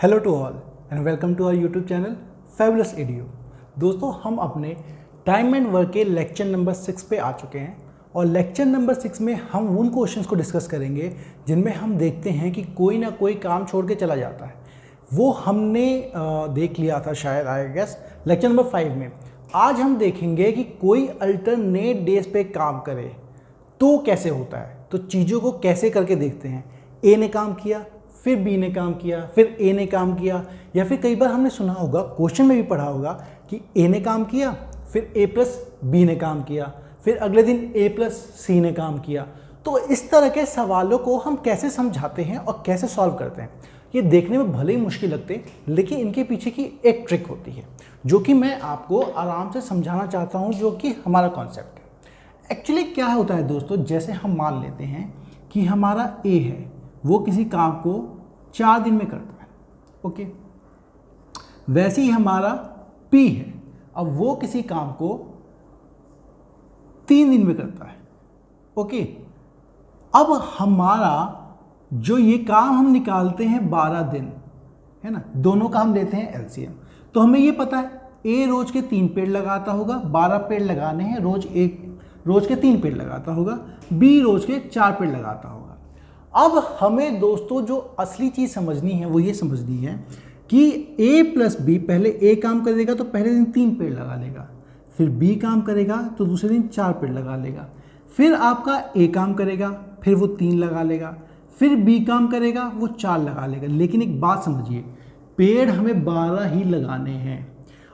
Hello to all and welcome to our YouTube channel fabulous एडीओ। दोस्तों, हम अपने टाइम एंड वर्क के लेक्चर नंबर 6 पे आ चुके हैं और लेक्चर नंबर 6 में हम उन क्वेश्चंस को डिस्कस करेंगे जिनमें हम देखते हैं कि कोई ना कोई काम छोड़ के चला जाता है। वो हमने देख लिया था शायद आई गेस लेक्चर नंबर 5 में। आज हम देखेंगे कि कोई अल्टरनेट डेज पे काम करे तो कैसे होता है, तो चीज़ों को कैसे करके देखते हैं। ए ने काम किया, फिर बी ने काम किया, फिर ए ने काम किया, या फिर कई बार हमने सुना होगा, क्वेश्चन में भी पढ़ा होगा कि ए ने काम किया, फिर ए प्लस बी ने काम किया, फिर अगले दिन ए प्लस सी ने काम किया। तो इस तरह के सवालों को हम कैसे समझाते हैं और कैसे सॉल्व करते हैं, ये देखने में भले ही मुश्किल लगते हैं, लेकिन इनके पीछे की एक ट्रिक होती है जो कि मैं आपको आराम से समझाना चाहता हूँ, जो कि हमारा कॉन्सेप्ट है। एक्चुअली क्या होता है दोस्तों, जैसे हम मान लेते हैं कि हमारा ए है, वो किसी काम को 4 दिन में करता है, ओके। वैसे ही हमारा पी है, अब वो किसी काम को 3 दिन में करता है, ओके। अब हमारा जो ये काम हम निकालते हैं 12 दिन, है ना, दोनों का हम लेते हैं एलसीएम। तो हमें ये पता है ए रोज के 3 पेड़ लगाता होगा, 12 पेड़ लगाने हैं, रोज के 3 पेड़ लगाता होगा, बी रोज के 4 पेड़ लगाता होगा। अब हमें दोस्तों जो असली चीज़ समझनी है वो ये समझनी है कि ए प्लस बी, पहले ए काम करेगा तो पहले दिन 3 पेड़ लगा लेगा, फिर बी काम करेगा तो दूसरे दिन 4 पेड़ लगा लेगा, फिर आपका ए काम करेगा, फिर वो 3 लगा लेगा, फिर बी काम करेगा, वो 4 लगा लेगा। लेकिन एक बात समझिए, पेड़ हमें 12 ही लगाने हैं,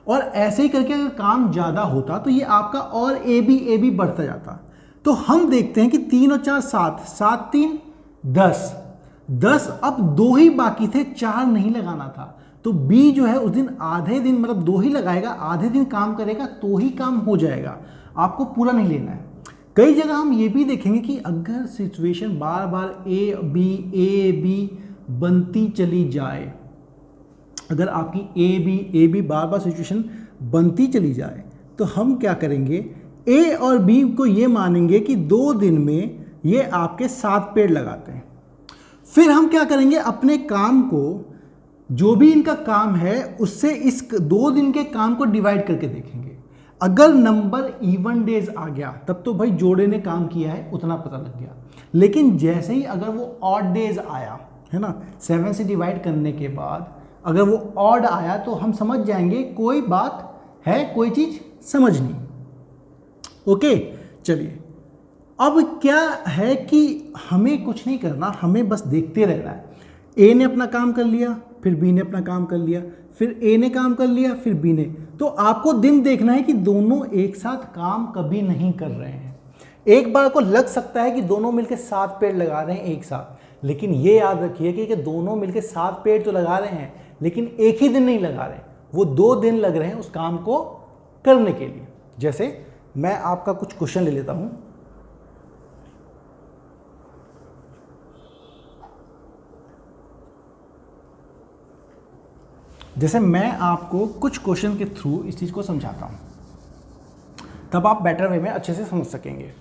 और ऐसे ही करके अगर काम ज़्यादा होता तो ये आपका और ए बी बढ़ता जाता। तो हम देखते हैं कि 3 और 4 7, 7 3 10, अब 2 ही बाकी थे, 4 नहीं लगाना था। तो बी जो है उस दिन आधे दिन, मतलब 2 ही लगाएगा, आधे दिन काम करेगा तो ही काम हो जाएगा, आपको पूरा नहीं लेना है। कई जगह हम ये भी देखेंगे कि अगर situation bar bar A B बनती चली जाए, अगर आपकी A B bar bar situation बनती चली जाए, तो हम क्या करेंगे, ए और बी को ये मानेंगे कि 2 दिन में ये आपके 7 पेड़ लगाते हैं। फिर हम क्या करेंगे, अपने काम को, जो भी इनका काम है उससे इस 2 दिन के काम को डिवाइड करके देखेंगे। अगर नंबर इवन डेज आ गया तब तो भाई जोड़े ने काम किया है उतना पता लग गया। लेकिन जैसे ही अगर वो ऑड डेज आया, है ना, 7 से डिवाइड करने के बाद अगर वो ऑड आया तो हम समझ जाएंगे कोई बात है, कोई चीज़ समझनी। ओके, चलिए, अब क्या है कि हमें कुछ नहीं करना, हमें बस देखते रहना है। ए ने अपना काम कर लिया, फिर बी ने अपना काम कर लिया, फिर ए ने काम कर लिया, फिर बी ने। तो आपको दिन देखना है कि दोनों एक साथ काम कभी नहीं कर रहे हैं। एक बार को लग सकता है कि दोनों मिलकर 7 पेड़ लगा रहे हैं एक साथ, लेकिन ये याद रखिए कि दोनों मिलकर 7 पेड़ तो लगा रहे हैं, लेकिन एक ही दिन नहीं लगा रहे, वो 2 दिन लग रहे हैं उस काम को करने के लिए। जैसे मैं आपका कुछ क्वेश्चन ले लेता हूँ। जैसे मैं आपको कुछ क्वेश्चन के थ्रू इस चीज़ को समझाता हूँ, तब आप बेटर वे में अच्छे से समझ सकेंगे।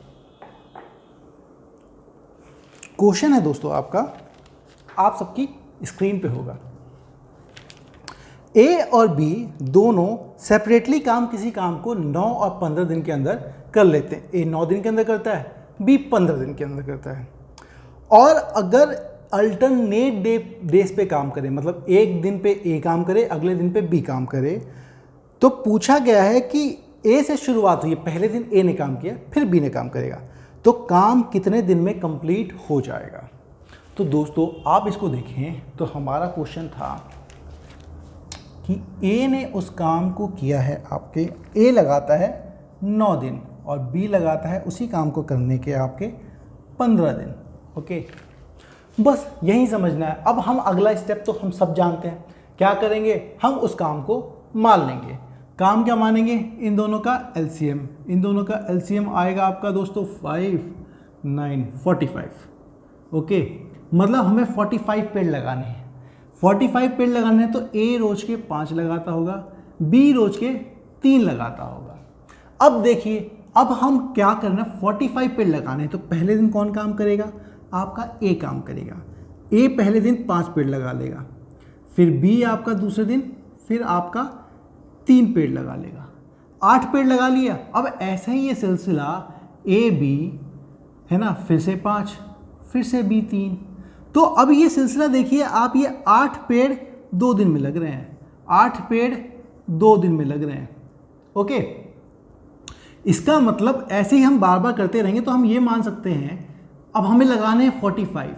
क्वेश्चन है दोस्तों आपका, आप सबकी स्क्रीन पे होगा। ए और बी दोनों सेपरेटली किसी काम को 9 और 15 दिन के अंदर कर लेते हैं। ए 9 दिन के अंदर करता है, बी 15 दिन के अंदर करता है। और अगर अल्टरनेट डेज पे काम करें, मतलब एक दिन पे ए काम करे, अगले दिन पे बी काम करे, तो पूछा गया है कि ए से शुरुआत हुई है, पहले दिन ए ने काम किया, फिर बी ने काम करेगा, तो काम कितने दिन में कंप्लीट हो जाएगा। तो दोस्तों आप इसको देखें, तो हमारा क्वेश्चन था कि ए ने उस काम को किया है, आपके ए लगाता है 9 दिन और बी लगाता है उसी काम को करने के आपके 15 दिन, ओके। बस यही समझना है। अब हम अगला स्टेप तो हम सब जानते हैं, क्या करेंगे, हम उस काम को मान लेंगे। काम क्या मानेंगे, इन दोनों का एलसीएम। इन दोनों का एलसीएम आएगा आपका दोस्तों 5 9 45, ओके। मतलब हमें 45 पेड़ लगाने हैं। 45 पेड़ लगाने हैं तो ए रोज के 5 लगाता होगा, बी रोज के 3 लगाता होगा। अब देखिए, अब हम क्या करना है, 45 पेड़ लगाने हैं तो पहले दिन कौन काम करेगा, आपका ए काम करेगा। ए पहले दिन 5 पेड़ लगा लेगा, फिर बी आपका दूसरे दिन, फिर आपका 3 पेड़ लगा लेगा, 8 पेड़ लगा लिया। अब ऐसा ही ये सिलसिला ए बी है ना, फिर से 5, फिर से बी 3। तो अब ये सिलसिला देखिए आप, ये 8 पेड़ 2 दिन में लग रहे हैं, 8 पेड़ 2 दिन में लग रहे हैं। ओके, इसका मतलब ऐसे ही हम बार बार करते रहेंगे तो हम ये मान सकते हैं अब हमें लगाने हैं 45।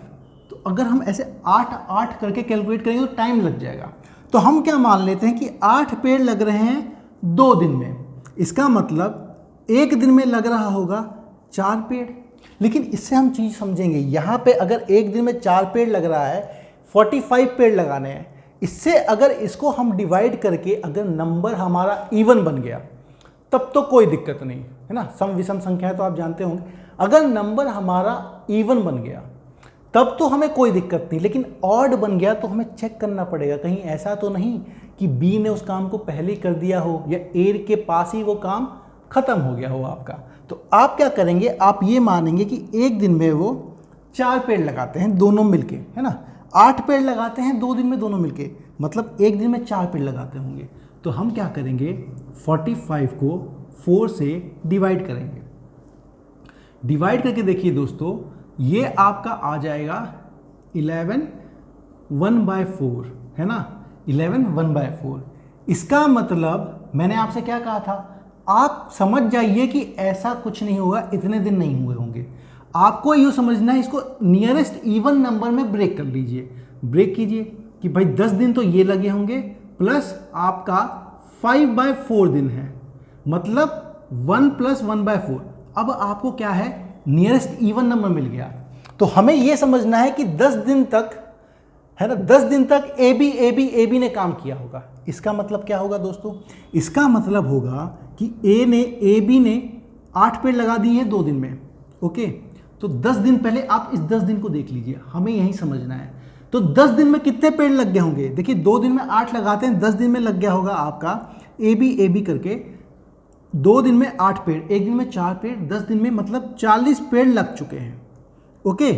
तो अगर हम ऐसे 8 करके कैलकुलेट करेंगे तो टाइम लग जाएगा। तो हम क्या मान लेते हैं कि 8 पेड़ लग रहे हैं 2 दिन में, इसका मतलब 1 दिन में लग रहा होगा 4 पेड़। लेकिन इससे हम चीज़ समझेंगे, यहाँ पे अगर 1 दिन में 4 पेड़ लग रहा है, 45 पेड़ लगाने हैं, इससे अगर इसको हम डिवाइड करके अगर नंबर हमारा इवन बन गया तब तो कोई दिक्कत नहीं है ना, सम विषम संख्या है तो आप जानते होंगे। अगर नंबर हमारा इवन बन गया तब तो हमें कोई दिक्कत नहीं, लेकिन ऑड बन गया तो हमें चेक करना पड़ेगा कहीं ऐसा तो नहीं कि बी ने उस काम को पहले कर दिया हो या ए के पास ही वो काम खत्म हो गया हो आपका। तो आप क्या करेंगे, आप ये मानेंगे कि 1 दिन में वो 4 पेड़ लगाते हैं दोनों मिलके, है ना, 8 पेड़ लगाते हैं 2 दिन में दोनों मिलके, मतलब 1 दिन में 4 पेड़ लगाते होंगे। तो हम क्या करेंगे, 45 को 4 से डिवाइड करेंगे। डिवाइड करके देखिए दोस्तों, ये आपका आ जाएगा 11 1/4, है ना, 11 1/4। इसका मतलब मैंने आपसे क्या कहा था, आप समझ जाइए कि ऐसा कुछ नहीं होगा, इतने दिन नहीं हुए होंगे। आपको यूँ समझना है, इसको नियरेस्ट इवन नंबर में ब्रेक कर लीजिए, ब्रेक कीजिए कि भाई 10 दिन तो ये लगे होंगे प्लस आपका 5/4 दिन है, मतलब 1 + 1/4। अब आपको क्या है, नियरेस्ट इवन नंबर मिल गया। तो हमें यह समझना है कि 10 दिन तक, है ना, 10 दिन तक ए बी ने काम किया होगा। इसका मतलब क्या होगा दोस्तों, इसका मतलब होगा कि ए बी ने 8 पेड़ लगा दिए हैं 2 दिन में। ओके, तो 10 दिन पहले आप इस 10 दिन को देख लीजिए, हमें यही समझना है। तो 10 दिन में कितने पेड़ लग गए होंगे, देखिए 2 दिन में 8 लगाते हैं, 10 दिन में लग गया होगा आपका ए बी करके 2 दिन में 8 पेड़, 1 दिन में 4 पेड़, 10 दिन में मतलब 40 पेड़ लग चुके हैं। ओके,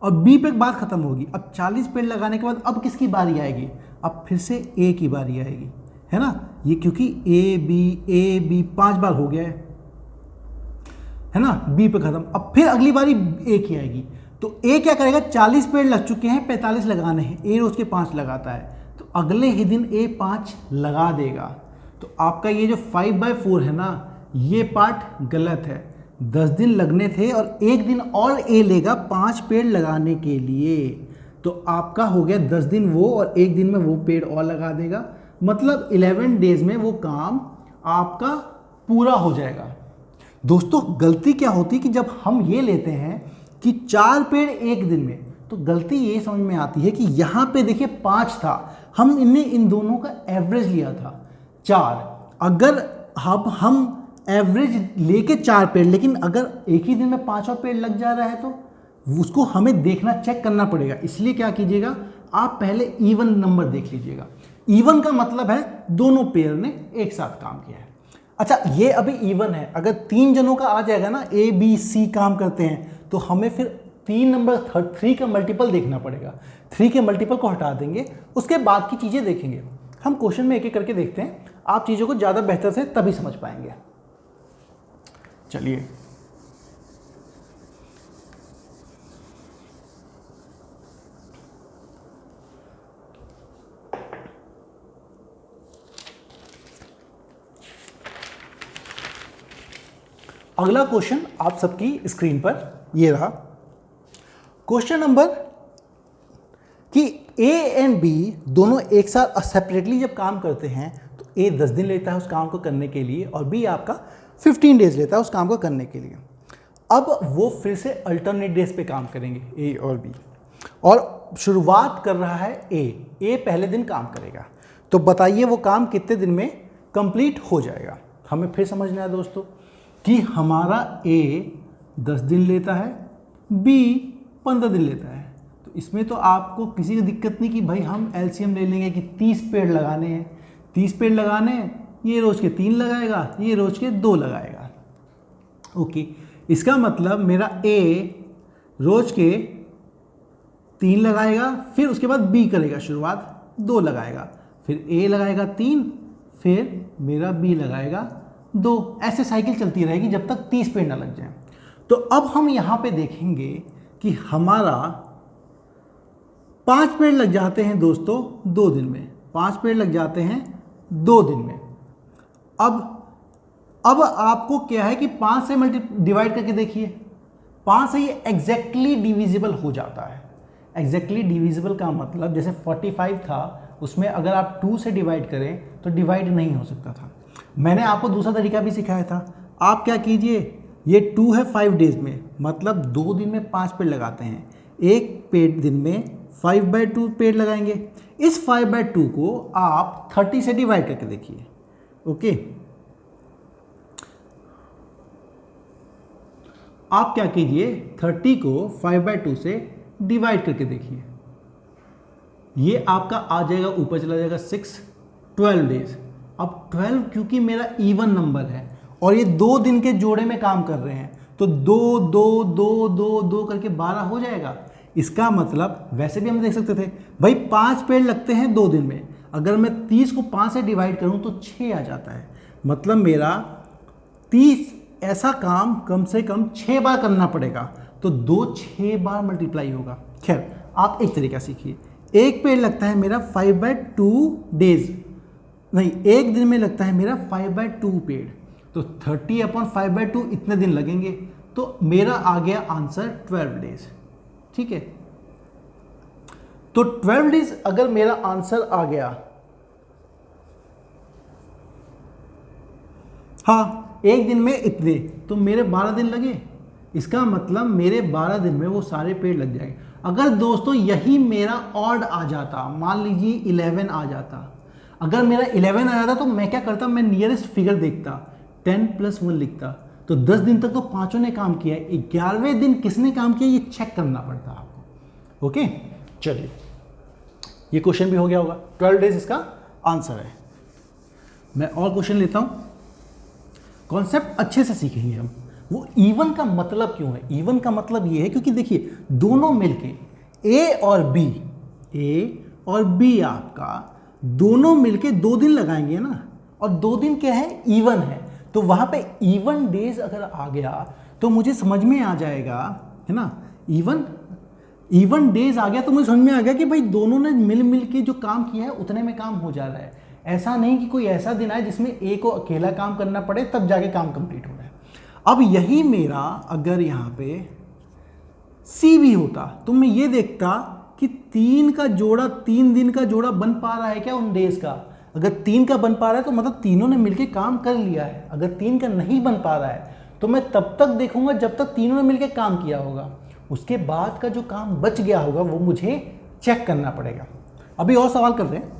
और बी पे बात खत्म होगी। अब 40 पेड़ लगाने के बाद अब किसकी बारी आएगी, अब फिर से ए की बारी आएगी, है ना, ये क्योंकि ए बी 5 बार हो गया है ना, बी पे खत्म। अब फिर अगली बारी ए की आएगी, तो ए क्या करेगा, 40 पेड़ लग चुके हैं, 45 लगाने हैं, ए रोज के 5 लगाता है, तो अगले ही दिन ए 5 लगा देगा। तो आपका ये जो 5/4 है ना, ये पार्ट गलत है। 10 दिन लगने थे और 1 दिन और ए लेगा 5 पेड़ लगाने के लिए, तो आपका हो गया 10 दिन वो और 1 दिन में वो पेड़ और लगा देगा, मतलब 11 डेज में वो काम आपका पूरा हो जाएगा। दोस्तों गलती क्या होती है कि जब हम ये लेते हैं कि 4 पेड़ 1 दिन में, तो गलती ये समझ में आती है कि यहाँ पे देखिए 5 था, हमने इन दोनों का एवरेज लिया था 4। अगर हम एवरेज लेके 4 पेड़, लेकिन अगर एक ही दिन में 5 और पेड़ लग जा रहा है तो उसको हमें देखना, चेक करना पड़ेगा। इसलिए क्या कीजिएगा, आप पहले इवन नंबर देख लीजिएगा। इवन का मतलब है दोनों पेयर ने एक साथ काम किया है। अच्छा, ये अभी इवन है, अगर 3 जनों का आ जाएगा ना, ए बी सी काम करते हैं, तो हमें फिर 3 नंबर 3 का मल्टीपल देखना पड़ेगा। 3 के मल्टीपल को हटा देंगे, उसके बाद की चीज़ें देखेंगे। हम क्वेश्चन में एक एक करके देखते हैं, आप चीज़ों को ज़्यादा बेहतर से तभी समझ पाएंगे। चलिए, अगला क्वेश्चन आप सबकी स्क्रीन पर ये रहा। क्वेश्चन नंबर कि ए एंड बी दोनों एक साथ सेपरेटली जब काम करते हैं तो ए 10 दिन लेता है उस काम को करने के लिए और बी आपका 15 डेज लेता है उस काम को करने के लिए। अब वो फिर से अल्टरनेट डेज पे काम करेंगे ए और बी, और शुरुआत कर रहा है ए पहले दिन काम करेगा। तो बताइए वो काम कितने दिन में कंप्लीट हो जाएगा। हमें फिर समझना है दोस्तों कि हमारा ए 10 दिन लेता है, बी 15 दिन लेता है। तो इसमें तो आपको किसी की दिक्कत नहीं कि भाई हम एलसीएम ले लेंगे कि 30 पेड़ लगाने हैं, 30 पेड़ लगाने हैं, ये रोज के 3 लगाएगा, ये रोज के 2 लगाएगा। ओके, इसका मतलब मेरा ए रोज के 3 लगाएगा, फिर उसके बाद बी करेगा शुरुआत, 2 लगाएगा, फिर ए लगाएगा 3, फिर मेरा बी लगाएगा 2। ऐसे साइकिल चलती रहेगी जब तक 30 पेड़ ना लग जाए। तो अब हम यहाँ पे देखेंगे कि हमारा 5 पेड़ लग जाते हैं दोस्तों 2 दिन में, 5 पेड़ लग जाते हैं 2 दिन में। अब आपको क्या है कि 5 से डिवाइड करके देखिए, 5 से ये एग्जैक्टली डिविजिबल हो जाता है। एग्जैक्टली डिविजिबल का मतलब जैसे 45 था, उसमें अगर आप 2 से डिवाइड करें तो डिवाइड नहीं हो सकता था। मैंने आपको दूसरा तरीका भी सिखाया था। आप क्या कीजिए, ये 2 है 5 डेज में, मतलब 2 दिन में 5 पेड़ लगाते हैं, एक पेड़ दिन में 5/2 पेड़ लगाएंगे। इस 5/2 को आप 30 से डिवाइड करके देखिए। ओके, आप क्या कीजिए, 30 को 5/2 से डिवाइड करके देखिए, ये आपका आ जाएगा, ऊपर चला जाएगा 6, 12 डेज। अब 12 क्योंकि मेरा इवन नंबर है और ये 2 दिन के जोड़े में काम कर रहे हैं, तो 2 2 2 2 2 करके 12 हो जाएगा। इसका मतलब वैसे भी हम देख सकते थे भाई 5 पेड़ लगते हैं 2 दिन में, अगर मैं 30 को 5 से डिवाइड करूं तो 6 आ जाता है। मतलब मेरा 30 ऐसा काम कम से कम 6 बार करना पड़ेगा, तो 2 6 बार मल्टीप्लाई होगा। खैर, आप एक तरीका सीखिए, एक पेड़ लगता है मेरा 5/2 डेज, नहीं, एक दिन में लगता है मेरा 5/2 पेड़, तो 30/5/2 इतने दिन लगेंगे, तो मेरा आ गया आंसर 12 डेज। ठीक है, तो 12 डेज अगर मेरा आंसर आ गया, हाँ, एक दिन में इतने, तो मेरे 12 दिन लगे। इसका मतलब मेरे 12 दिन में वो सारे पेड़ लग जाएंगे। अगर दोस्तों यही मेरा ऑड आ जाता, मान लीजिए 11 आ जाता, अगर मेरा 11 आ जाता तो मैं क्या करता, मैं नियरेस्ट फिगर देखता, 10 + 1 लिखता, तो 10 दिन तक तो पांचों ने काम किया है, 11वें दिन किसने काम किया ये चेक करना पड़ता आपको। ओके, चलिए, ये क्वेश्चन भी हो गया होगा, 12 डेज इसका आंसर है। मैं और क्वेश्चन लेता हूं, कॉन्सेप्ट अच्छे से सीखेंगे हम। वो इवन का मतलब क्यों है, इवन का मतलब ये है क्योंकि देखिए दोनों मिलके ए और बी आपका दोनों मिलके 2 दिन लगाएंगे ना, और 2 दिन क्या है, इवन है, तो वहां पे इवन डेज अगर आ गया तो मुझे समझ में आ जाएगा, है ना, इवन डेज आ गया तो मुझे समझ में आ गया कि भाई दोनों ने मिल के जो काम किया है उतने में काम हो जा रहा है। ऐसा नहीं कि कोई ऐसा दिन आए जिसमें ए को अकेला काम करना पड़े तब जाके काम कंप्लीट हो रहा है। अब यही मेरा अगर यहाँ पे सी भी होता तो मैं ये देखता कि 3 का जोड़ा, 3 दिन का जोड़ा बन पा रहा है क्या उन डेज का। अगर 3 का बन पा रहा है तो मतलब तीनों ने मिलके काम कर लिया है। अगर 3 का नहीं बन पा रहा है तो मैं तब तक देखूंगा जब तक तीनों ने मिलके काम किया होगा, उसके बाद का जो काम बच गया होगा वो मुझे चेक करना पड़ेगा। अभी और सवाल कर रहे हैं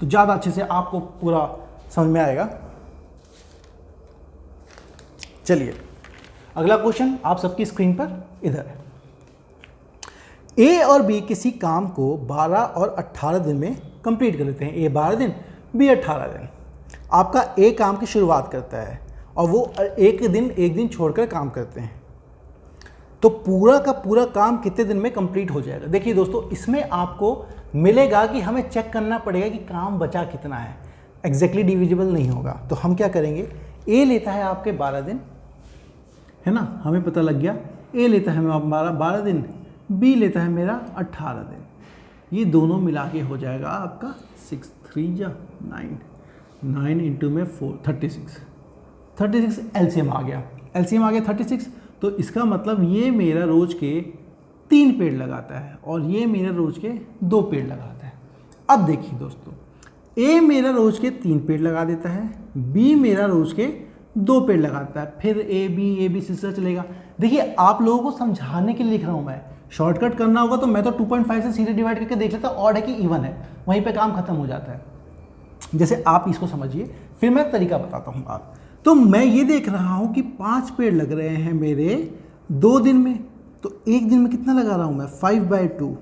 तो ज़्यादा अच्छे से आपको पूरा समझ में आएगा। चलिए, अगला क्वेश्चन आप सबकी स्क्रीन पर इधर है। ए और बी किसी काम को 12 और 18 दिन में कंप्लीट कर लेते हैं। ए 12 दिन, बी 18 दिन। आपका ए काम की शुरुआत करता है और वो एक दिन छोड़कर काम करते हैं, तो पूरा का पूरा काम कितने दिन में कंप्लीट हो जाएगा। देखिए दोस्तों, इसमें आपको मिलेगा कि हमें चेक करना पड़ेगा कि काम बचा कितना है, एग्जैक्टली डिविजिबल नहीं होगा। तो हम क्या करेंगे, ए लेता है आपके 12 दिन, है ना, हमें पता लग गया। ए लेता है हमारा 12 दिन, बी लेता है मेरा 18 दिन, ये दोनों मिला के हो जाएगा आपका 6 3 जा 9, 9 इंटू में 4, 36 एलसीएम आ गया, 36। तो इसका मतलब ये मेरा रोज के 3 पेड़ लगाता है और ये मेरा रोज के 2 पेड़ लगाता है। अब देखिए दोस्तों, ए मेरा रोज के 3 पेड़ लगा देता है, बी मेरा रोज के 2 पेड़ लगाता है, फिर ए बी सिलसिला चलेगा। देखिए आप लोगों को समझाने के लिए लिख रहा हूँ मैं, शॉर्टकट करना होगा तो मैं तो 2.5 से सीधे डिवाइड करके देख लेता, ऑड है कि इवन है, वहीं पे काम खत्म हो जाता है। जैसे आप इसको समझिए, फिर मैं तरीका बताता हूँ आप। तो मैं ये देख रहा हूँ कि 5 पेड़ लग रहे हैं मेरे 2 दिन में, तो एक दिन में कितना लगा रहा हूँ मैं, 5/2।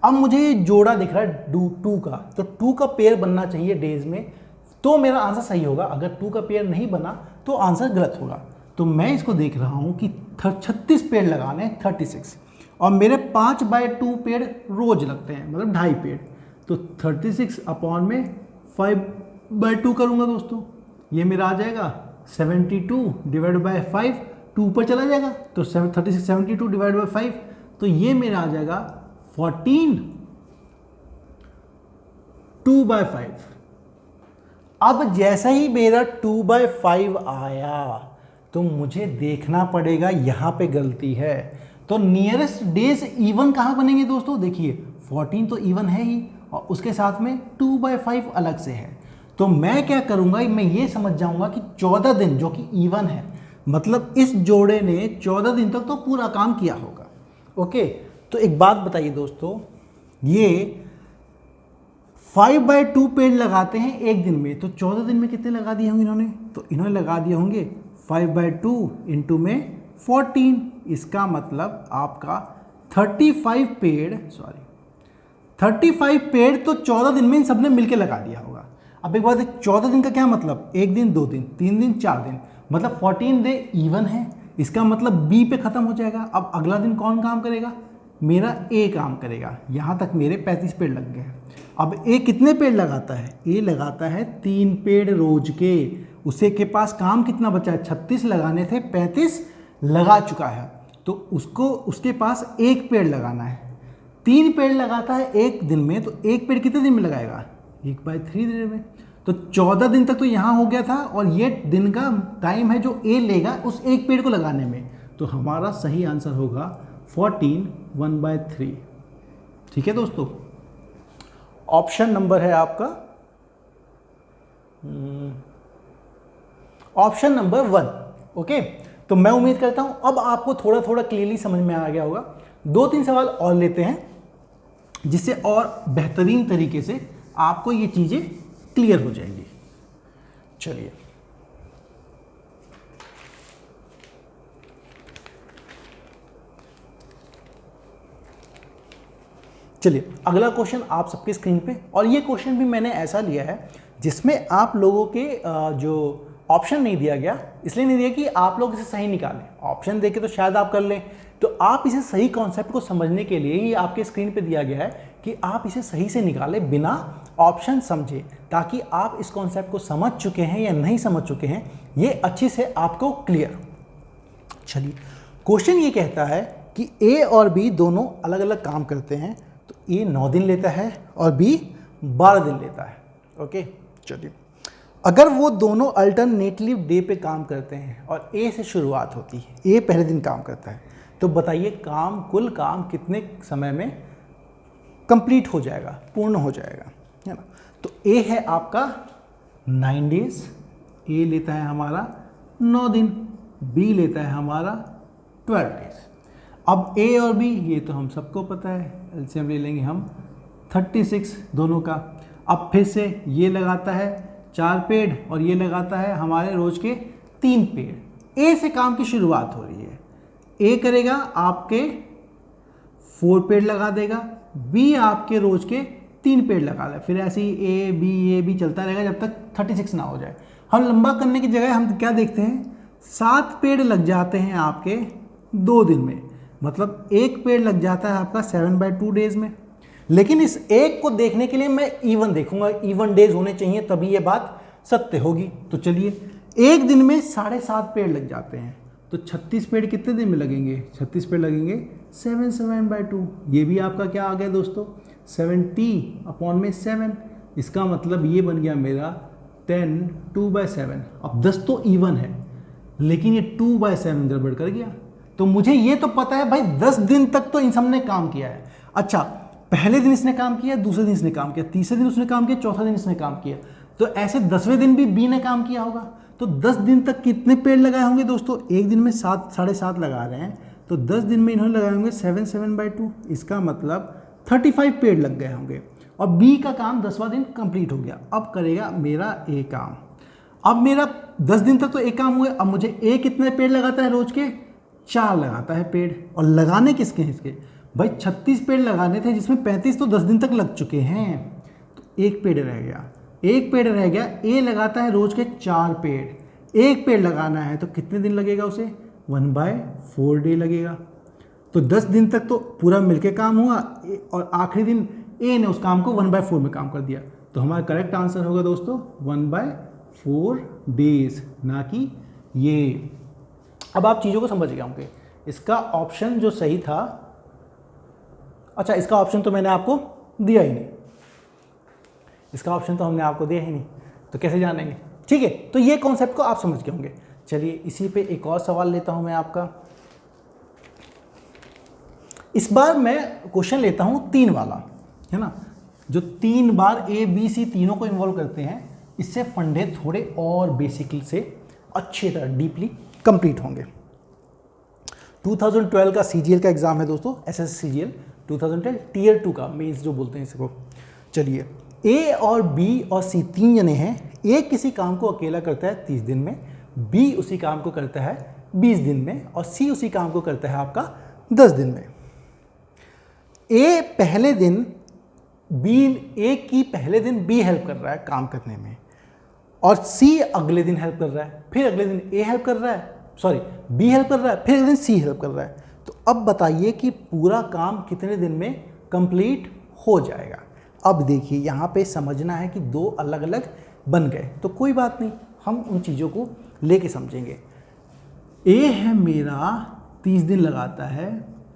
अब मुझे जोड़ा दिख रहा है 2 का, तो 2 का पेयर बनना चाहिए डेज में, तो मेरा आंसर सही होगा। अगर 2 का पेयर नहीं बना तो आंसर गलत होगा। तो मैं इसको देख रहा हूँ कि 36 पेड़ लगाने, 36, और मेरे 5/2 पेड़ रोज लगते हैं, मतलब 2.5 पेड़, तो 36 अपॉन में 5/2 करूँगा दोस्तों, ये मेरा आ जाएगा 72 डिवाइड बाय 5, 2 ऊपर चला जाएगा तो 36 72 डिवाइड बाय 5, तो ये मेरा आ जाएगा 14 2/5। अब जैसा ही मेरा 2/5 आया तो मुझे देखना पड़ेगा यहाँ पे गलती है, तो नियरेस्ट डेज इवन कहाँ बनेंगे दोस्तों, देखिए 14 तो इवन है ही और उसके साथ में 2/5 अलग से है, तो मैं क्या करूँगा, मैं ये समझ जाऊँगा कि 14 दिन जो कि इवन है, मतलब इस जोड़े ने 14 दिन तक तो पूरा काम किया होगा। ओके, तो एक बात बताइए दोस्तों, ये 5/2 पेड़ लगाते हैं एक दिन में, तो 14 दिन में कितने लगा दिए होंगे इन्होंने, तो इन्होंने लगा दिए होंगे 5/2 इंटू में 14, इसका मतलब आपका 35 पेड़ तो 14 दिन में इन सब ने मिलकर लगा दिया होगा। अब एक बात है, 14 दिन का क्या मतलब, एक दिन, 2 दिन, 3 दिन, 4 दिन, मतलब 14 डे इवन है, इसका मतलब बी पे ख़त्म हो जाएगा। अब अगला दिन कौन काम करेगा, मेरा ए काम करेगा, यहाँ तक मेरे 35 पेड़ लग गए। अब ए कितने पेड़ लगाता है, ए लगाता है 3 पेड़ रोज के, उसे के पास काम कितना बचा है, 36 लगाने थे, 35 लगा चुका है, तो उसको उसके पास 1 पेड़ लगाना है। 3 पेड़ लगाता है एक दिन में, तो 1 पेड़ कितने दिन में लगाएगा, 1/3 दिन में, तो 14 दिन तक तो यहाँ हो गया था, और ये दिन का टाइम है जो ए लेगा उस 1 पेड़ को लगाने में, तो हमारा सही आंसर होगा 14 1/3। ठीक है दोस्तों, ऑप्शन नंबर है आपका ऑप्शन नंबर 1। ओके, तो मैं उम्मीद करता हूं अब आपको थोड़ा थोड़ा क्लियरली समझ में आ गया होगा। 2-3 सवाल और लेते हैं जिससे और बेहतरीन तरीके से आपको ये चीजें क्लियर हो जाएंगी। चलिए, अगला क्वेश्चन आप सबके स्क्रीन पे, और ये क्वेश्चन भी मैंने ऐसा लिया है जिसमें आप लोगों के जो ऑप्शन नहीं दिया गया, इसलिए नहीं दिया कि आप लोग इसे सही निकालें, ऑप्शन देके तो शायद आप कर लें, तो आप इसे सही कॉन्सेप्ट को समझने के लिए ही आपके स्क्रीन पे दिया गया है कि आप इसे सही से निकालें बिना ऑप्शन समझे, ताकि आप इस कॉन्सेप्ट को समझ चुके हैं या नहीं समझ चुके हैं ये अच्छे से आपको क्लियर। चलिए, क्वेश्चन ये कहता है कि ए और बी दोनों अलग अलग काम करते हैं, तो ए 9 दिन लेता है और बी 12 दिन लेता है। ओके, चलिए, अगर वो दोनों अल्टरनेटिव डे पे काम करते हैं और ए से शुरुआत होती है, ए पहले दिन काम करता है, तो बताइए कुल काम कितने समय में कंप्लीट हो जाएगा, पूर्ण हो जाएगा, है ना। तो ए है आपका 9 डेज, ए लेता है हमारा 9 दिन, बी लेता है हमारा 12 डेज। अब ए और बी ये तो हम सबको पता है, एलसीएम ले लेंगे हम 36 दोनों का। अब फिर से ये लगाता है 4 पेड़ और ये लगाता है हमारे रोज के 3 पेड़। ए से काम की शुरुआत हो रही है, ए करेगा आपके 4 पेड़ लगा देगा, बी आपके रोज के 3 पेड़ लगा देगा, फिर ऐसे ही ए बी चलता रहेगा जब तक 36 ना हो जाए। हम लंबा करने की जगह हम क्या देखते हैं, 7 पेड़ लग जाते हैं आपके 2 दिन में, मतलब 1 पेड़ लग जाता है आपका 7/2 डेज में। लेकिन इस एक को देखने के लिए मैं इवन देखूंगा, इवन डेज होने चाहिए तभी ये बात सत्य होगी। तो चलिए, एक दिन में 7.5 पेड़ लग जाते हैं, तो 36 पेड़ कितने दिन में लगेंगे, 36 पेड़ लगेंगे 7/2। ये भी आपका क्या आ गया दोस्तों, 70/7। इसका मतलब ये बन गया मेरा 10 2/7। अब 10 तो इवन है, लेकिन ये 2/7 गड़बड़ कर गया। तो मुझे ये तो पता है भाई 10 दिन तक तो इन सब ने काम किया है। अच्छा, पहले दिन इसने काम किया, दूसरे दिन इसने काम किया, तीसरे दिन उसने काम किया, चौथा दिन इसने काम किया, तो ऐसे 10वें दिन भी बी ने काम किया होगा। तो 10 दिन तक कितने पेड़ लगाए होंगे दोस्तों, एक दिन में 7.5 लगा रहे हैं, तो 10 दिन में इन्होंने लगाए होंगे 7/2। इसका मतलब 35 पेड़ लग गए होंगे, और बी का काम 10वां दिन कंप्लीट हो गया। अब करेगा मेरा ए काम। अब मेरा 10 दिन तक तो एक काम हुए, अब मुझे ए कितने पेड़ लगाता है रोज के, 4 लगाता है पेड़। और लगाने किसके हैं इसके, भाई 36 पेड़ लगाने थे, जिसमें 35 तो 10 दिन तक लग चुके हैं, तो 1 पेड़ रह गया, 1 पेड़ रह गया। ए लगाता है रोज के 4 पेड़, 1 पेड़ लगाना है तो कितने दिन लगेगा उसे, 1/4 डे लगेगा। तो 10 दिन तक तो पूरा मिलके काम हुआ, और आखिरी दिन ए ने उस काम को 1/4 में काम कर दिया। तो हमारा करेक्ट आंसर होगा दोस्तों 1/4 डेज, ना कि ये। अब आप चीज़ों को समझ गए होंगे। इसका ऑप्शन जो सही था, अच्छा इसका ऑप्शन तो मैंने आपको दिया ही नहीं, इसका ऑप्शन तो हमने आपको दिया ही नहीं, तो कैसे जानेंगे? ठीक है, तो ये कॉन्सेप्ट को आप समझ गए होंगे। चलिए इसी पे एक और सवाल लेता हूं मैं आपका। इस बार मैं क्वेश्चन लेता हूं 3 वाला, है ना, जो 3 बार ए बी सी तीनों को इन्वॉल्व करते हैं। इससे फंडे थोड़े और बेसिकली से अच्छी तरह डीपली कंप्लीट होंगे। 2012 का CGL का एग्जाम है दोस्तों, SSC CGL 2012 टियर 2 का मेंस जो बोलते हैं इसको। चलिए ए और बी और सी 3 जने हैं। ए किसी काम को अकेला करता है 30 दिन में, बी उसी काम को करता है 20 दिन में, और सी उसी काम को करता है आपका 10 दिन में। ए पहले दिन बी हेल्प कर रहा है काम करने में, और सी अगले दिन हेल्प कर रहा है, फिर अगले दिन ए हेल्प कर रहा है, सॉरी बी हेल्प कर रहा है, फिर अगले दिन सी हेल्प कर रहा है। तो अब बताइए कि पूरा काम कितने दिन में कंप्लीट हो जाएगा? अब देखिए यहाँ पे समझना है कि 2 अलग अलग बन गए, तो कोई बात नहीं, हम उन चीज़ों को लेके समझेंगे। ए है मेरा 30 दिन लगाता है,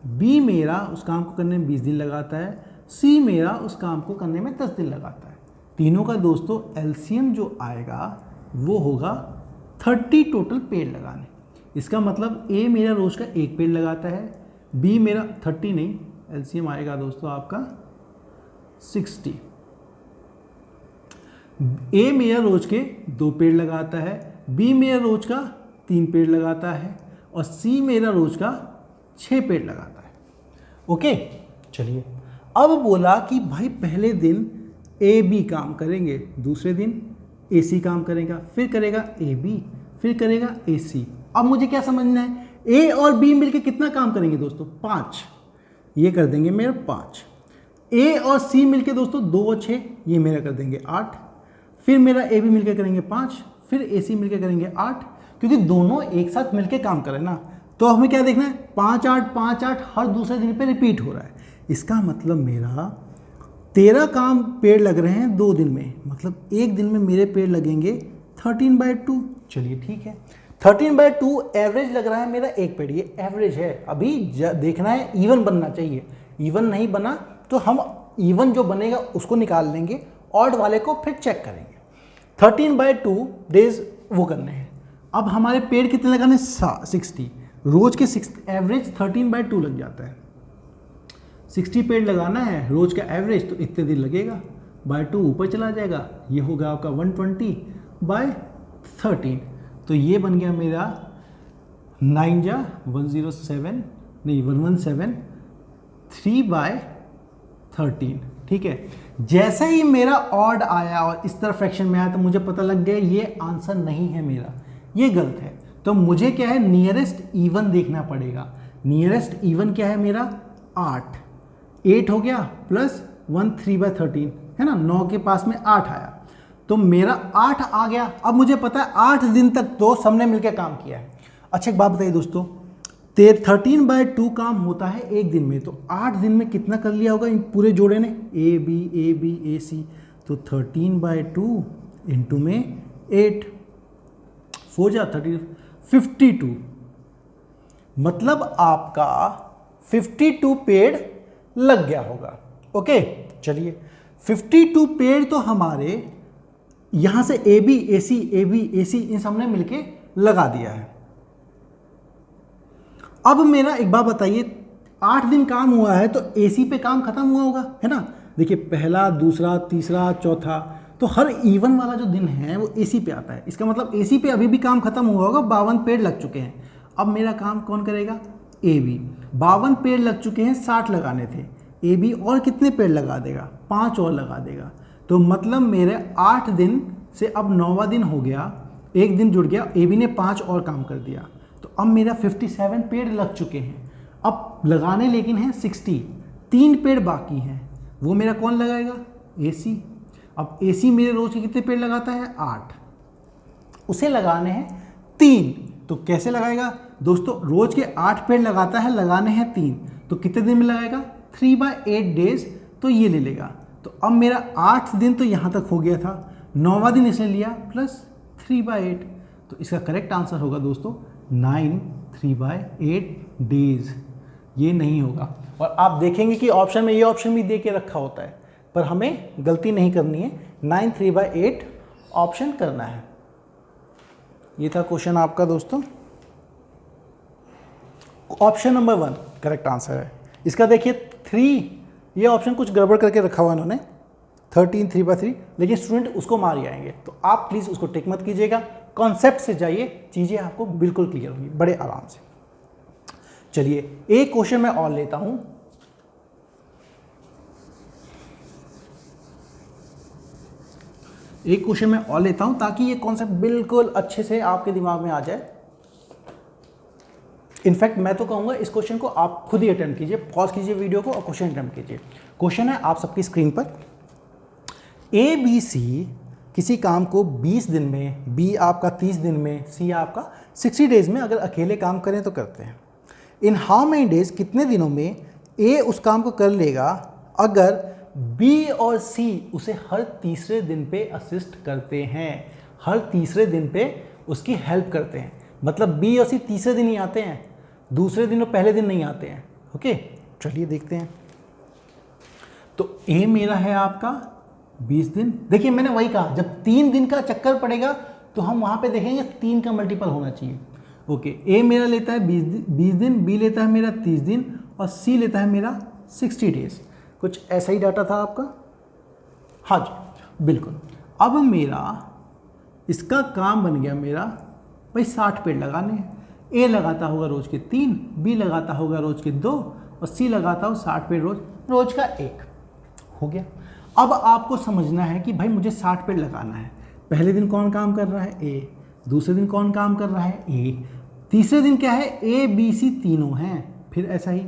बी मेरा उस काम को करने में 20 दिन लगाता है, सी मेरा उस काम को करने में 10 दिन लगाता है। तीनों का दोस्तों एलसीएम जो आएगा वो होगा 30 टोटल पेड़ लगाने। इसका मतलब ए मेरा रोज का 1 पेड़ लगाता है, बी मेरा 30 नहीं, एलसीएम आएगा दोस्तों आपका 60। ए मेरा रोज के 2 पेड़ लगाता है, बी मेरा रोज का 3 पेड़ लगाता है, और सी मेरा रोज का 6 पेड़ लगाता है। ओके, चलिए अब बोला कि भाई पहले दिन ए बी काम करेंगे, दूसरे दिन ए सी काम करेगा, फिर करेगा ए बी, फिर करेगा ए सी। अब मुझे क्या समझना है, ए और बी मिलकर कितना काम करेंगे दोस्तों? 5। ये कर देंगे मेरा 5। ए और सी मिलकर दोस्तों 2 और 6, ये मेरा कर देंगे 8। फिर मेरा ए बी मिलकर करेंगे 5, फिर ए सी मिलकर करेंगे 8, क्योंकि दोनों एक साथ मिलकर काम करें ना। तो हमें क्या देखना है, 5 8 5 8 हर दूसरे दिन पे रिपीट हो रहा है। इसका मतलब मेरा 13 काम पेड़ लग रहे हैं 2 दिन में, मतलब एक दिन में मेरे पेड़ लगेंगे 13/2। चलिए ठीक है, 13/2 एवरेज लग रहा है मेरा 1 पेड़, ये एवरेज है। अभी देखना है इवन बनना चाहिए, इवन नहीं बना तो हम इवन जो बनेगा उसको निकाल लेंगे, ऑड वाले को फिर चेक करेंगे। 13/2 डेज वो करने हैं। अब हमारे पेड़ कितने लगाने? 60। रोज के एवरेज 13/2 लग जाता है। 60 पेड़ लगाना है रोज का एवरेज, तो इतने दिन लगेगा, बाय 2 ऊपर चला जाएगा, ये होगा आपका 120/13। तो ये बन गया मेरा 9 जा 107 नहीं 117 3/13। ठीक है, जैसे ही मेरा ऑड आया और इस तरफ फ्रैक्शन में आया तो मुझे पता लग गया ये आंसर नहीं है मेरा, ये गलत है। तो मुझे क्या है, नियरेस्ट इवन देखना पड़ेगा। नियरेस्ट इवन क्या है मेरा? 8 हो गया प्लस 1 3/13 है ना, 9 के पास में 8 आया, तो मेरा 8 आ गया। अब मुझे पता है 8 दिन तक तो सबने मिलकर काम किया है। अच्छा एक बात बताइए दोस्तों, 13/2 काम होता है एक दिन में, तो 8 दिन में कितना कर लिया होगा इन पूरे जोड़े ने? ए बी ए सी, तो 13/2 इंटू में 8 4 जा 30 52, मतलब आपका 52 पेड़ लग गया होगा। ओके चलिए, 52 पेड़ तो हमारे यहां से ए बी ए सी इन सबने मिलके लगा दिया है। अब मेरा एक बात बताइए, 8 दिन काम हुआ है तो एसी पे काम खत्म हुआ होगा, है ना। देखिए पहला, दूसरा, तीसरा, चौथा, तो हर इवन वाला जो दिन है वो एसी पे आता है। इसका मतलब एसी पे अभी भी काम खत्म हुआ होगा, 52 पेड़ लग चुके हैं। अब मेरा काम कौन करेगा? A B. 52 पेड़ लग चुके हैं, 60 लगाने थे। ए बी और कितने पेड़ लगा देगा? 5 और लगा देगा। तो मतलब मेरे 8 दिन से अब 9वां दिन हो गया, एक दिन जुड़ गया, ए बी ने 5 और काम कर दिया, तो अब मेरा 57 पेड़ लग चुके हैं। अब लगाने लेकिन हैं 60, 3 पेड़ बाकी हैं, वो मेरा कौन लगाएगा? एसी। अब एसी मेरे रोज के कितने पेड़ लगाता है? 8, उसे लगाने हैं 3। तो कैसे लगाएगा दोस्तों? रोज के 8 पेड़ लगाता है, लगाने हैं 3, तो कितने दिन में लगाएगा? 3/8 डेज। तो ये ले लेगा। तो अब मेरा 8 दिन तो यहाँ तक हो गया था, 9वां दिन इसने लिया प्लस 3/8, तो इसका करेक्ट आंसर होगा दोस्तों 9 3/8 डेज। ये नहीं होगा। और आप देखेंगे कि ऑप्शन में ये ऑप्शन भी दे के रखा होता है, पर हमें गलती नहीं करनी है, 9 3/8 ऑप्शन करना है। ये था क्वेश्चन आपका दोस्तों। ऑप्शन नंबर 1 करेक्ट आंसर है। इसका देखिए 3, ये ऑप्शन कुछ गड़बड़ करके रखा हुआ इन्होंने, 13 3/3, लेकिन स्टूडेंट उसको मार जाएंगे, तो आप प्लीज़ उसको टिक मत कीजिएगा, कॉन्सेप्ट से जाइए, चीज़ें आपको बिल्कुल क्लियर होंगी बड़े आराम से। चलिए एक क्वेश्चन मैं और लेता हूं। एक क्वेश्चन मैं और लेता हूं ताकि ये कॉन्सेप्ट बिल्कुल अच्छे से आपके दिमाग में आ जाए। इनफैक्ट मैं तो कहूंगा इस क्वेश्चन को आप खुद ही अटेम्प्ट कीजिए, पॉज कीजिए वीडियो को और क्वेश्चन अटेम्प्ट कीजिए। क्वेश्चन है आप सबकी स्क्रीन पर, ABC किसी काम को 20 दिन में, B आपका 30 दिन में, C आपका 60 डेज में अगर अकेले काम करें तो करते हैं। इन हाउ मेनी डेज, कितने दिनों में A उस काम को कर लेगा अगर B और C उसे हर तीसरे दिन पे असिस्ट करते हैं, हर तीसरे दिन पे उसकी हेल्प करते हैं। मतलब B और C तीसरे दिन ही आते हैं, दूसरे दिन और पहले दिन नहीं आते हैं। ओके, चलिए देखते हैं। तो A मेरा है आपका 20 दिन। देखिए मैंने वही कहा, जब 3 दिन का चक्कर पड़ेगा तो हम वहाँ पे देखेंगे 3 का मल्टीपल होना चाहिए। ओके, A मेरा लेता है 20 दिन, B लेता है मेरा 30 दिन और C लेता है मेरा 60 डेज। कुछ ऐसा ही डाटा था आपका? हाँ जी बिल्कुल। अब मेरा इसका काम बन गया मेरा भाई 60 पेड़ लगाने हैं। A लगाता होगा रोज के 3, B लगाता होगा रोज के 2 और C लगाता हो 60 पेड़ रोज का 1। हो गया। अब आपको समझना है कि भाई मुझे 60 पेड़ लगाना है। पहले दिन कौन काम कर रहा है? A। दूसरे दिन कौन काम कर रहा है? A। तीसरे दिन क्या है? A B C तीनों हैं, फिर ऐसा ही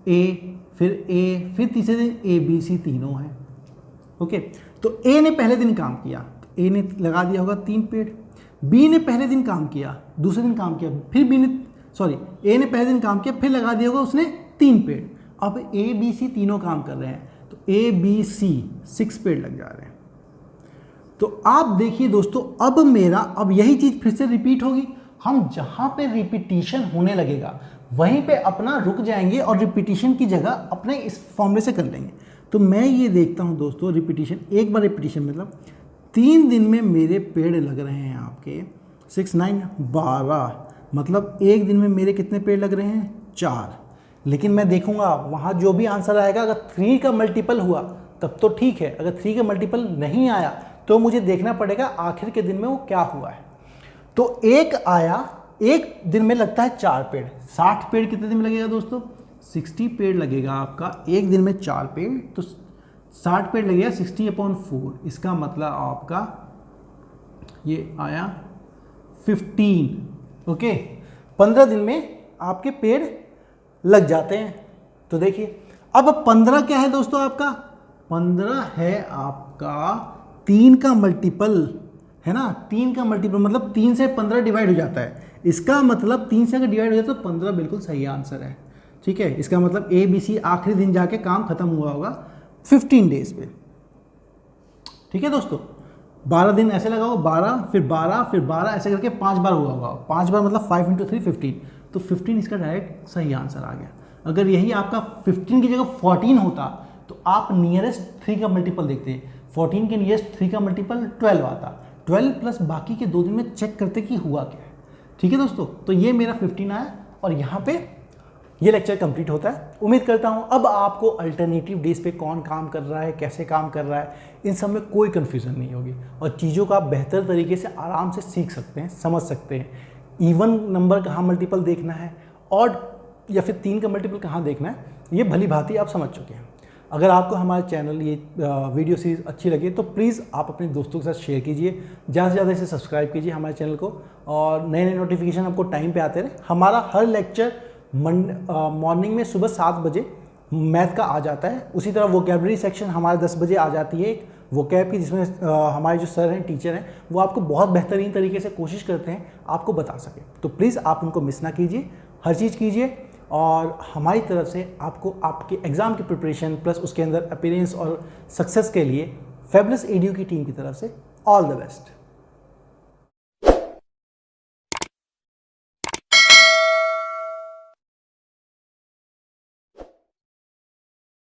A फिर A, फिर तीसरे दिन A B C तीनों हैं। ओके, तो A ने पहले दिन काम किया तो A ने लगा दिया होगा 3 पेड़। B ने पहले दिन काम किया, दूसरे दिन काम किया, फिर A ने पहले दिन काम किया, फिर लगा दिया होगा उसने 3 पेड़। अब A B C तीनों काम कर रहे हैं तो A B C 6 पेड़ लग जा रहे हैं। तो आप देखिए दोस्तों, अब यही चीज़ फिर से रिपीट होगी। हम जहाँ पे रिपीटिशन होने लगेगा वहीं पे अपना रुक जाएंगे और रिपीटिशन की जगह अपने इस फॉर्मूले से कर लेंगे। तो मैं ये देखता हूँ दोस्तों, रिपीटिशन, एक बार रिपीटिशन मतलब 3 दिन में मेरे पेड़ लग रहे हैं आपके 6 9 12, मतलब एक दिन में मेरे कितने पेड़ लग रहे हैं? 4। लेकिन मैं देखूंगा वहाँ जो भी आंसर आएगा, अगर 3 का मल्टीपल हुआ तब तो ठीक है, अगर 3 का मल्टीपल नहीं आया तो मुझे देखना पड़ेगा आखिर के दिन में वो क्या हुआ है। तो एक आया, एक दिन में लगता है 4 पेड़। 60 पेड़ कितने दिन में लगेगा दोस्तों? 60 पेड़ लगेगा आपका एक दिन में 4 पेड़, तो 60 पेड़ लगेगा 60/4। इसका मतलब आपका ये आया 15। ओके, 15 दिन में आपके पेड़ लग जाते हैं। तो देखिए अब 15 क्या है दोस्तों आपका? 15 है आपका 3 का मल्टीपल, है ना? 3 का मल्टीपल मतलब 3 से 15 डिवाइड हो जाता है। इसका मतलब 3 से अगर डिवाइड हो जाता है तो 15 बिल्कुल सही आंसर है। ठीक है, इसका मतलब A B C आखिरी दिन जाके काम खत्म हुआ होगा 15 डेज पे। ठीक है दोस्तों, 12 दिन ऐसे लगा होगा, 12 फिर 12 फिर 12 ऐसे करके 5 बार हुआ होगा। 5 बार मतलब 5 × 3 15, तो 15 इसका डायरेक्ट सही आंसर आ गया। अगर यही आपका 15 की जगह 14 होता तो आप नियरेस्ट 3 का मल्टीपल देखते, 14 के नियरेस्ट 3 का मल्टीपल 12 आता, 12 प्लस बाकी के 2 दिन में चेक करते कि हुआ क्या है। ठीक है दोस्तों, तो ये मेरा 15 आया और यहाँ पे ये लेक्चर कंप्लीट होता है। उम्मीद करता हूँ अब आपको अल्टरनेटिव डेज पे कौन काम कर रहा है, कैसे काम कर रहा है, इन सब में कोई कन्फ्यूज़न नहीं होगी और चीज़ों का आप बेहतर तरीके से आराम से सीख सकते हैं, समझ सकते हैं। इवन नंबर कहाँ मल्टीपल देखना है, ऑड या फिर 3 का मल्टीपल कहाँ देखना है, ये भली भांति आप समझ चुके हैं। अगर आपको हमारे चैनल ये वीडियो सीरीज़ अच्छी लगे तो प्लीज़ आप अपने दोस्तों के साथ शेयर कीजिए, ज़्यादा से ज़्यादा इसे सब्सक्राइब कीजिए हमारे चैनल को और नए नए नोटिफिकेशन आपको टाइम पे आते रहे। हमारा हर लेक्चर मॉर्निंग में सुबह 7 बजे मैथ का आ जाता है, उसी तरह वोकैबुलरी सेक्शन हमारे 10 बजे आ जाती है एक वोकैब की, जिसमें हमारे जो सर हैं, टीचर हैं, वो आपको बहुत बेहतरीन तरीके से कोशिश करते हैं आपको बता सकें। तो प्लीज़ आप उनको मिस ना कीजिए, हर चीज़ कीजिए, और हमारी तरफ से आपको आपके एग्ज़ाम की प्रिपरेशन प्लस उसके अंदर अपीयरेंस और सक्सेस के लिए फेबुलस एडीयू की टीम की तरफ से ऑल द बेस्ट।